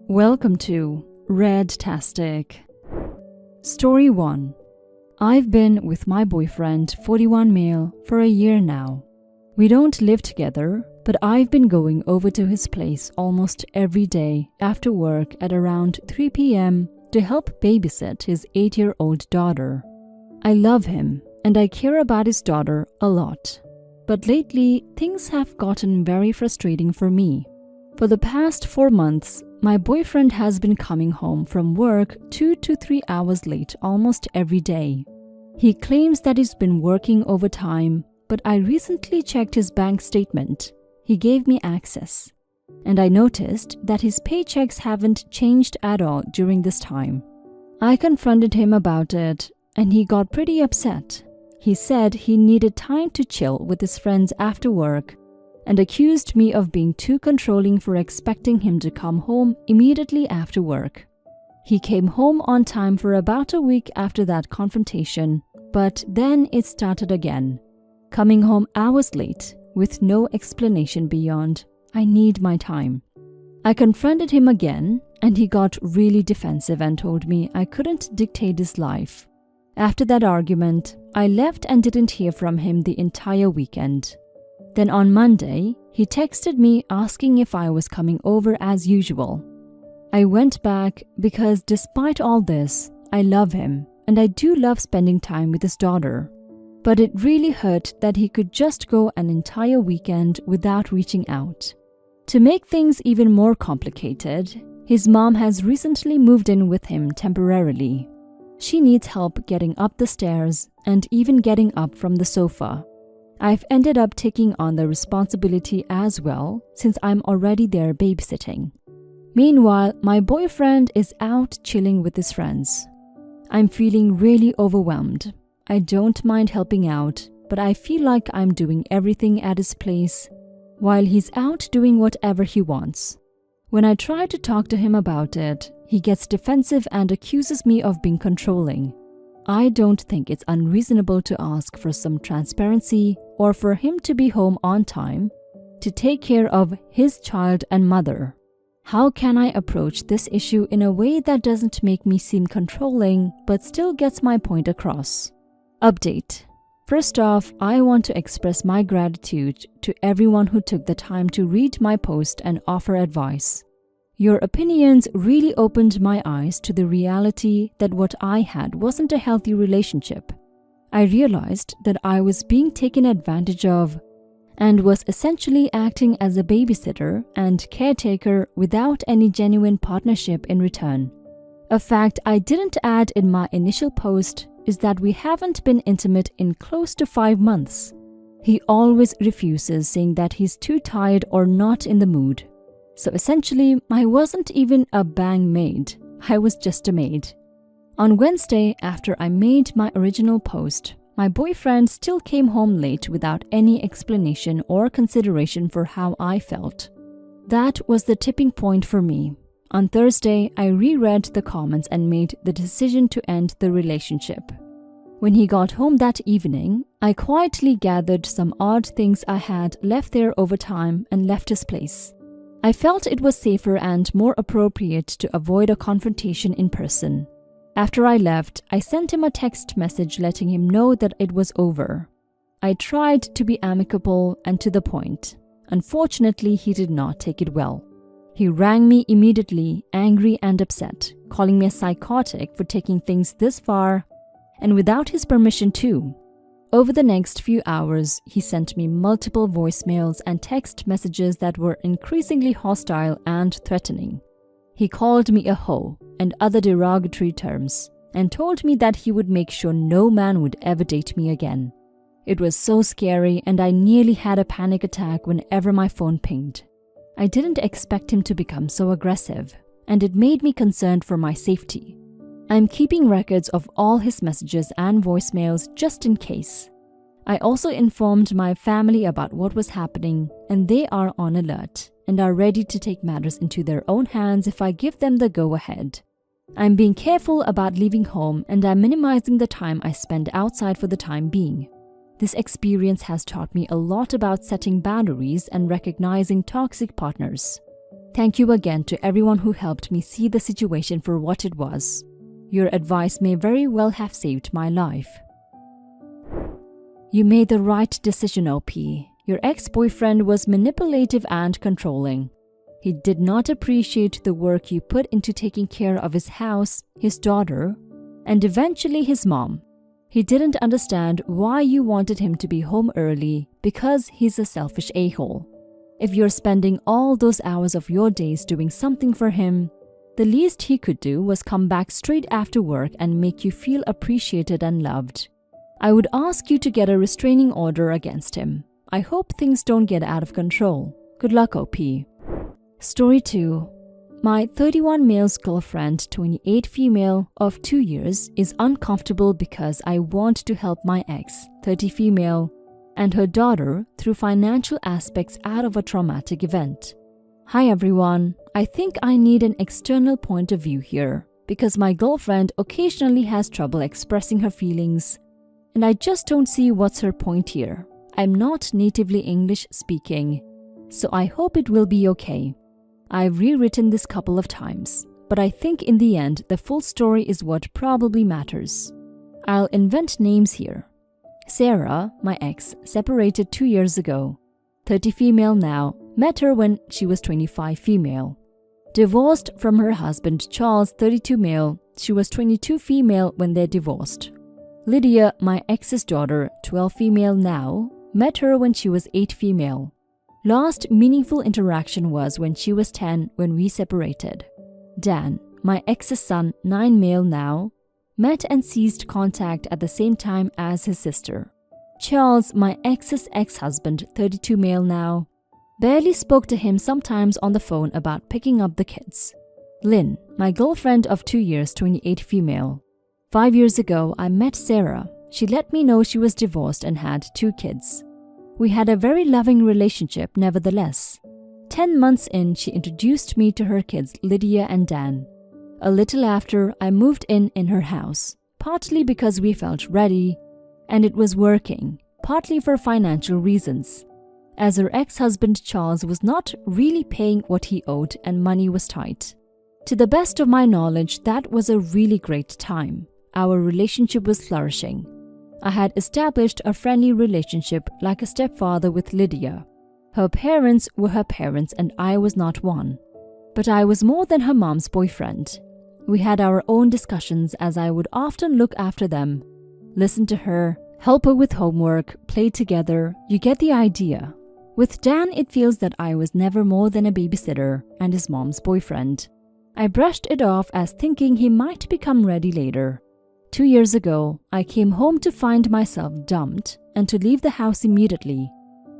Welcome to Red-tastic. Story 1. I've been with my boyfriend, 41 male, for a year now. We don't live together, but I've been going over to his place almost every day after work at around 3 p.m. to help babysit his 8-year-old daughter. I love him and I care about his daughter a lot. But lately, things have gotten very frustrating for me. For the past 4 months, my boyfriend has been coming home from work 2 to 3 hours late almost every day. He claims that he's been working overtime, but I recently checked his bank statement. He gave me access. And I noticed that his paychecks haven't changed at all during this time. I confronted him about it, and he got pretty upset. He said he needed time to chill with his friends after work and accused me of being too controlling for expecting him to come home immediately after work. He came home on time for about a week after that confrontation, but then it started again, coming home hours late with no explanation beyond, "I need my time." I confronted him again, and he got really defensive and told me I couldn't dictate his life. After that argument, I left and didn't hear from him the entire weekend. Then on Monday, he texted me asking if I was coming over as usual. I went back because despite all this, I love him and I do love spending time with his daughter. But it really hurt that he could just go an entire weekend without reaching out. To make things even more complicated, his mom has recently moved in with him temporarily. She needs help getting up the stairs and even getting up from the sofa. I've ended up taking on the responsibility as well since I'm already there babysitting. Meanwhile, my boyfriend is out chilling with his friends. I'm feeling really overwhelmed. I don't mind helping out, but I feel like I'm doing everything at his place while he's out doing whatever he wants. When I try to talk to him about it, he gets defensive and accuses me of being controlling. I don't think it's unreasonable to ask for some transparency or for him to be home on time to take care of his child and mother. How can I approach this issue in a way that doesn't make me seem controlling but still gets my point across? Update. First off, I want to express my gratitude to everyone who took the time to read my post and offer advice. Your opinions really opened my eyes to the reality that what I had wasn't a healthy relationship. I realized that I was being taken advantage of and was essentially acting as a babysitter and caretaker without any genuine partnership in return. A fact I didn't add in my initial post is that we haven't been intimate in close to 5 months. He always refuses, saying that he's too tired or not in the mood. So essentially, I wasn't even a bang maid, I was just a maid. On Wednesday, after I made my original post, my boyfriend still came home late without any explanation or consideration for how I felt. That was the tipping point for me. On Thursday, I reread the comments and made the decision to end the relationship. When he got home that evening, I quietly gathered some odd things I had left there over time and left his place. I felt it was safer and more appropriate to avoid a confrontation in person. After I left, I sent him a text message letting him know that it was over. I tried to be amicable and to the point. Unfortunately, he did not take it well. He rang me immediately, angry and upset, calling me a psychotic for taking things this far, and without his permission too. Over the next few hours, he sent me multiple voicemails and text messages that were increasingly hostile and threatening. He called me a hoe and other derogatory terms and told me that he would make sure no man would ever date me again. It was so scary and I nearly had a panic attack whenever my phone pinged. I didn't expect him to become so aggressive, and it made me concerned for my safety. I'm keeping records of all his messages and voicemails just in case. I also informed my family about what was happening, and they are on alert and are ready to take matters into their own hands if I give them the go-ahead. I'm being careful about leaving home and I'm minimizing the time I spend outside for the time being. This experience has taught me a lot about setting boundaries and recognizing toxic partners. Thank you again to everyone who helped me see the situation for what it was. Your advice may very well have saved my life. You made the right decision, OP. Your ex-boyfriend was manipulative and controlling. He did not appreciate the work you put into taking care of his house, his daughter, and eventually his mom. He didn't understand why you wanted him to be home early because he's a selfish a-hole. If you're spending all those hours of your days doing something for him, the least he could do was come back straight after work and make you feel appreciated and loved. I would ask you to get a restraining order against him. I hope things don't get out of control. Good luck, OP. Story 2. My 31 male's girlfriend, 28 female, of 2 years is uncomfortable because I want to help my ex, 30 female, and her daughter through financial aspects out of a traumatic event. Hi everyone, I think I need an external point of view here because my girlfriend occasionally has trouble expressing her feelings and I just don't see what's her point here. I'm not natively English speaking, so I hope it will be okay. I've rewritten this couple of times, but I think in the end the full story is what probably matters. I'll invent names here. Sarah, my ex, separated 2 years ago. 30 female now, met her when she was 25 female. Divorced from her husband Charles, 32 male, she was 22 female when they divorced. Lydia, my ex's daughter, 12 female now, met her when she was 8 female. Last meaningful interaction was when she was 10 when we separated. Dan, my ex's son, 9 male now, met and ceased contact at the same time as his sister. Charles, my ex's ex-husband, 32 male now, barely spoke to him sometimes on the phone about picking up the kids. Lynn, my girlfriend of 2 years, 28 female. 5 years ago, I met Sarah. She let me know she was divorced and had 2 kids. We had a very loving relationship nevertheless. 10 months in, she introduced me to her kids, Lydia and Dan. A little after, I moved in her house, partly because we felt ready, and it was working, partly for financial reasons, as her ex-husband Charles was not really paying what he owed and money was tight. To the best of my knowledge, that was a really great time. Our relationship was flourishing. I had established a friendly relationship like a stepfather with Lydia. Her parents were her parents and I was not one. But I was more than her mom's boyfriend. We had our own discussions as I would often look after them, listen to her, help her with homework, play together. You get the idea. With Dan, it feels that I was never more than a babysitter and his mom's boyfriend. I brushed it off as thinking he might become ready later. 2 years ago, I came home to find myself dumped and to leave the house immediately.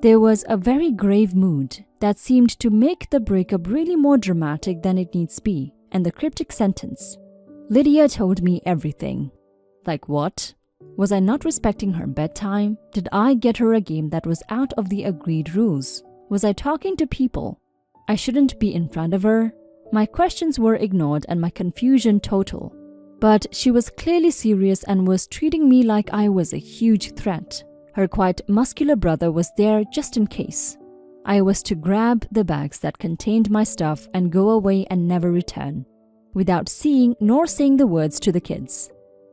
There was a very grave mood that seemed to make the breakup really more dramatic than it needs be, and the cryptic sentence. Lydia told me everything. Like what? Was I not respecting her bedtime? Did I get her a game that was out of the agreed rules? Was I talking to people I shouldn't be in front of her? My questions were ignored and my confusion total. But she was clearly serious and was treating me like I was a huge threat. Her quite muscular brother was there just in case. I was to grab the bags that contained my stuff and go away and never return, without seeing nor saying the words to the kids.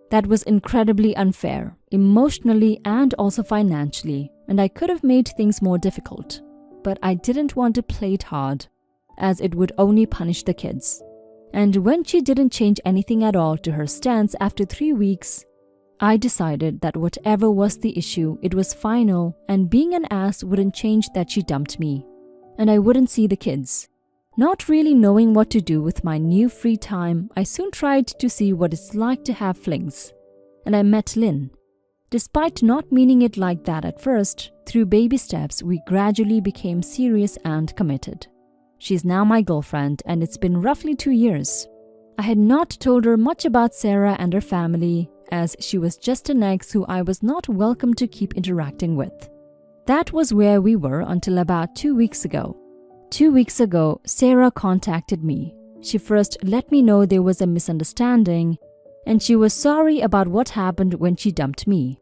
That was incredibly unfair, emotionally and also financially, and I could have made things more difficult. But I didn't want to play it hard, as it would only punish the kids. And when she didn't change anything at all to her stance after 3 weeks, I decided that whatever was the issue, it was final, and being an ass wouldn't change that she dumped me. And I wouldn't see the kids. Not really knowing what to do with my new free time, I soon tried to see what it's like to have flings. And I met Lynn. Despite not meaning it like that at first, through baby steps, we gradually became serious and committed. She's now my girlfriend, and it's been roughly 2 years. I had not told her much about Sarah and her family, as she was just an ex who I was not welcome to keep interacting with. That was where we were until about 2 weeks ago. 2 weeks ago, Sarah contacted me. She first let me know there was a misunderstanding, and she was sorry about what happened when she dumped me.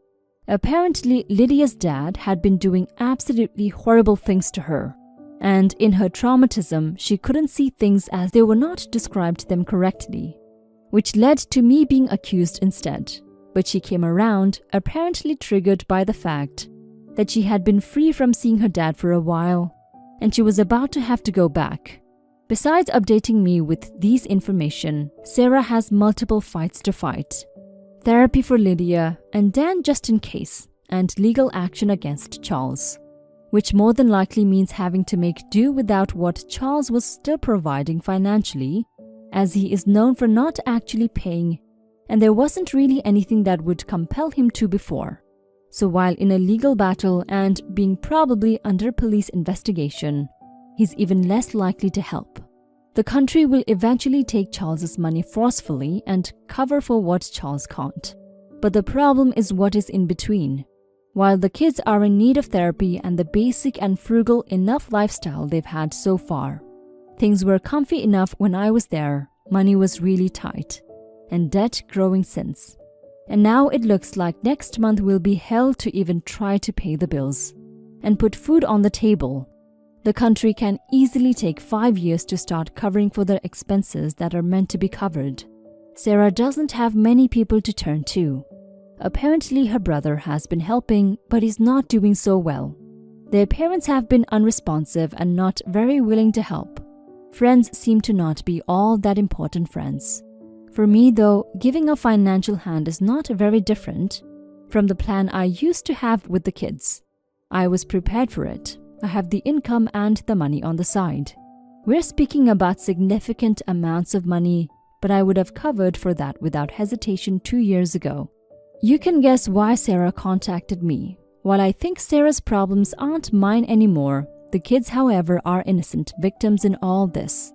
Apparently, Lydia's dad had been doing absolutely horrible things to her, And in her traumatism, she couldn't see things as they were not described them correctly, which led to me being accused instead. But she came around, apparently triggered by the fact that she had been free from seeing her dad for a while, and she was about to have to go back. Besides updating me with these information, Sarah has multiple fights to fight. Therapy for Lydia, and Dan just in case, and legal action against Charles, which more than likely means having to make do without what Charles was still providing financially, as he is known for not actually paying, and there wasn't really anything that would compel him to before. So while in a legal battle and being probably under police investigation, he's even less likely to help. The country will eventually take Charles's money forcefully and cover for what Charles can't. But the problem is what is in between. While the kids are in need of therapy and the basic and frugal enough lifestyle they've had so far, things were comfy enough when I was there, money was really tight, and debt growing since. And now it looks like next month will be hell to even try to pay the bills and put food on the table. The country can easily take 5 years to start covering for the expenses that are meant to be covered. Sarah doesn't have many people to turn to. Apparently her brother has been helping, but he's not doing so well. Their parents have been unresponsive and not very willing to help. Friends seem to not be all that important friends. For me though, giving a financial hand is not very different from the plan I used to have with the kids. I was prepared for it. I have the income and the money on the side. We're speaking about significant amounts of money, but I would have covered for that without hesitation 2 years ago. You can guess why Sarah contacted me. While I think Sarah's problems aren't mine anymore, the kids, however, are innocent victims in all this.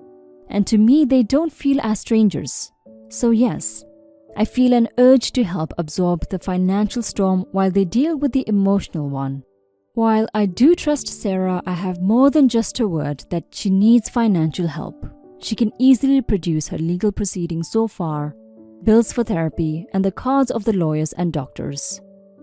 And to me, they don't feel as strangers. So yes, I feel an urge to help absorb the financial storm while they deal with the emotional one. While I do trust Sarah, I have more than just a word that she needs financial help. She can easily produce her legal proceedings so far, bills for therapy, and the cards of the lawyers and doctors.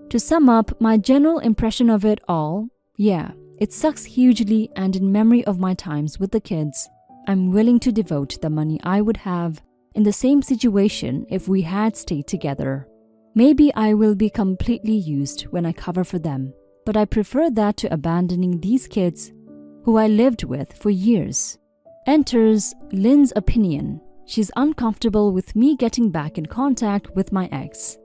To sum up, my general impression of it all, yeah, it sucks hugely, and in memory of my times with the kids, I'm willing to devote the money I would have in the same situation if we had stayed together. Maybe I will be completely used when I cover for them, but I prefer that to abandoning these kids who I lived with for years. Enters Lynn's opinion. She's uncomfortable with me getting back in contact with my ex.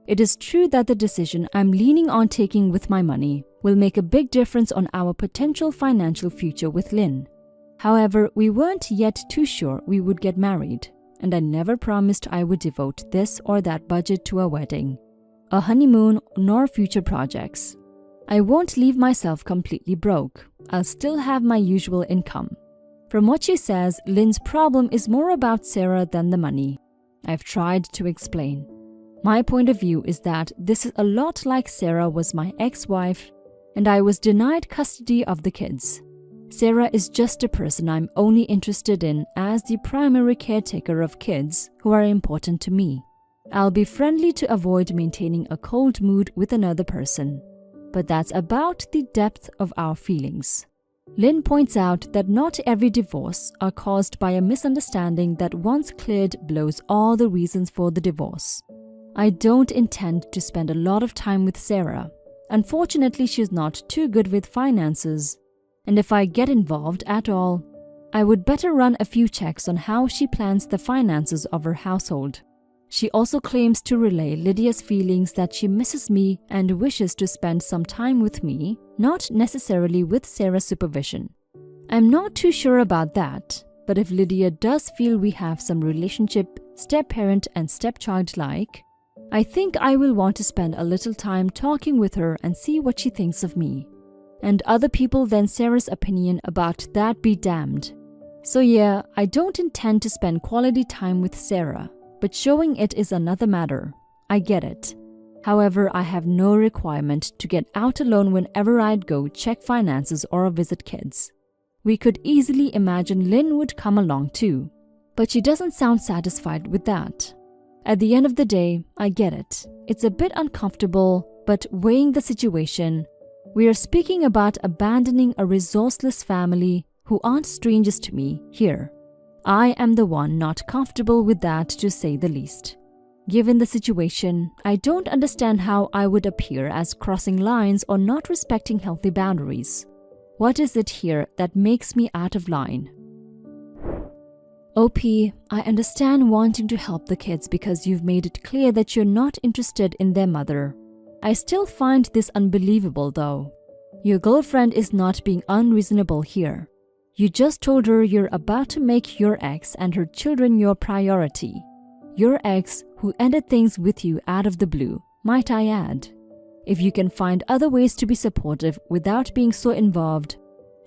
It is true that the decision I'm leaning on taking with my money will make a big difference on our potential financial future with Lynn. However, we weren't yet too sure we would get married, and I never promised I would devote this or that budget to a wedding, a honeymoon, nor future projects. I won't leave myself completely broke. I'll still have my usual income. From what she says, Lynn's problem is more about Sarah than the money. I've tried to explain. My point of view is that this is a lot like Sarah was my ex-wife and I was denied custody of the kids. Sarah is just a person I'm only interested in as the primary caretaker of kids who are important to me. I'll be friendly to avoid maintaining a cold mood with another person. But that's about the depth of our feelings. Lynn points out that not every divorce are caused by a misunderstanding that once cleared blows all the reasons for the divorce. I don't intend to spend a lot of time with Sarah. Unfortunately, she's not too good with finances, and if I get involved at all, I would better run a few checks on how she plans the finances of her household. She also claims to relay Lydia's feelings that she misses me and wishes to spend some time with me, not necessarily with Sarah's supervision. I'm not too sure about that, but if Lydia does feel we have some relationship, step-parent and stepchild-like, I think I will want to spend a little time talking with her and see what she thinks of me. And other people than Sarah's opinion about that be damned. So yeah, I don't intend to spend quality time with Sarah. But showing it is another matter. I get it. However, I have no requirement to get out alone whenever I'd go check finances or visit kids. We could easily imagine Lynn would come along too, but she doesn't sound satisfied with that. At the end of the day, I get it. It's a bit uncomfortable, but weighing the situation, we are speaking about abandoning a resourceless family who aren't strangers to me here. I am the one not comfortable with that, to say the least. Given the situation, I don't understand how I would appear as crossing lines or not respecting healthy boundaries. What is it here that makes me out of line? OP, I understand wanting to help the kids because you've made it clear that you're not interested in their mother. I still find this unbelievable though. Your girlfriend is not being unreasonable here. You just told her you're about to make your ex and her children your priority. Your ex who ended things with you out of the blue, might I add. If you can find other ways to be supportive without being so involved,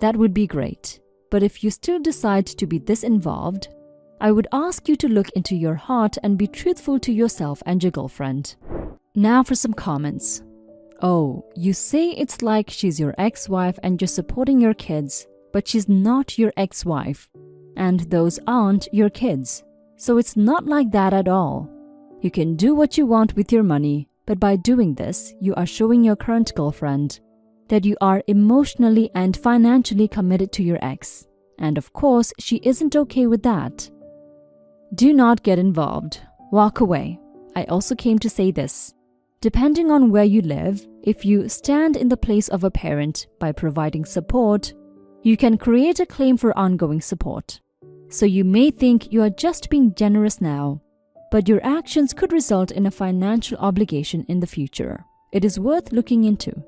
that would be great. But if you still decide to be this involved, I would ask you to look into your heart and be truthful to yourself and your girlfriend. Now for some comments. Oh, you say it's like she's your ex-wife and you're supporting your kids, but she's not your ex-wife, and those aren't your kids. So it's not like that at all. You can do what you want with your money, but by doing this, you are showing your current girlfriend that you are emotionally and financially committed to your ex. And of course, she isn't okay with that. Do not get involved. Walk away. I also came to say this. Depending on where you live, if you stand in the place of a parent by providing support, you can create a claim for ongoing support. So you may think you are just being generous now, but your actions could result in a financial obligation in the future. It is worth looking into.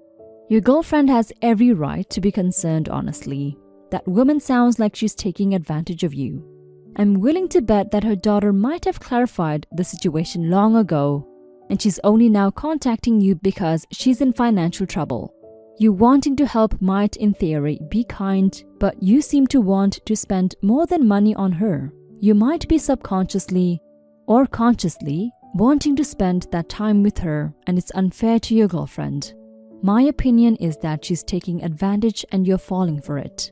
Your girlfriend has every right to be concerned, honestly. That woman sounds like she's taking advantage of you. I'm willing to bet that her daughter might have clarified the situation long ago, and she's only now contacting you because she's in financial trouble. You wanting to help might, in theory, be kind, but you seem to want to spend more than money on her. You might be subconsciously or consciously wanting to spend that time with her, and it's unfair to your girlfriend. My opinion is that she's taking advantage and you're falling for it.